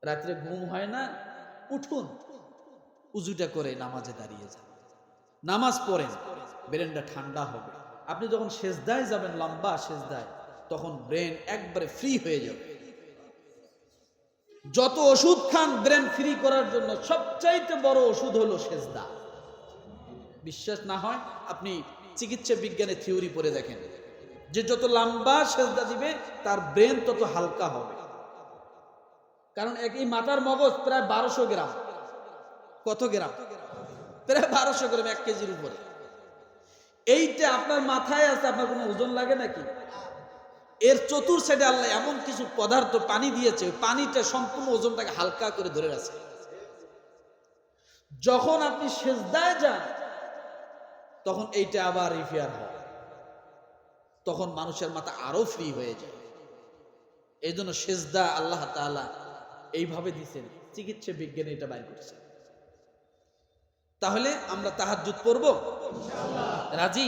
রাত্রে ঘুম হয় না, উঠুন, উজুটা করে নামাজে দাঁড়িয়ে যান, নামাজ পড়েন, ব্রেনটা ঠান্ডা হবে। আপনি যখন সেজদায় যাবেন, লম্বা সেজদায়, তখন ব্রেন একবারে ফ্রি হয়ে যাবে। যত ওষুধ খান ব্রেন ফ্রি করার জন্য, সবচাইতে বড় ওষুধ হলো সেজদা। বিশ্বাস না হয় আপনি চিকিৎসা বিজ্ঞানের থিওরি পড়ে দেখেন, যে যত লম্বা সেজদা দিবে তার ব্রেন তত হালকা হবে। কারণ এই মাথার মগজ প্রায় 1200 গ্রাম। কত গ্রাম? প্রায় 1200 গ্রাম, 1 কেজির উপরে। এইটা আপনার মাথায় আছে, আপনার কোনো ওজন লাগে নাকি? এর চতুর সাইডে আল্লাহ এমন কিছু পদার্থ, পানি দিয়েছে, পানিটা সম্পূর্ণ ওজনটাকে হালকা করে ধরে রাখছে। যখন আপনি সেজদায় যান তখন এইটা আবার রিপেয়ার হয়, তখন মানুষের মাথা আরো ফ্রি হয়ে যায়। এই জন্য সেজদা আল্লাহ তাআলা এইভাবে দিচ্ছেন, চিকিৎসা বিজ্ঞানী এটা বাইর করছে। তাহলে আমরা তাহাজ্জুদ পড়ব, রাজি?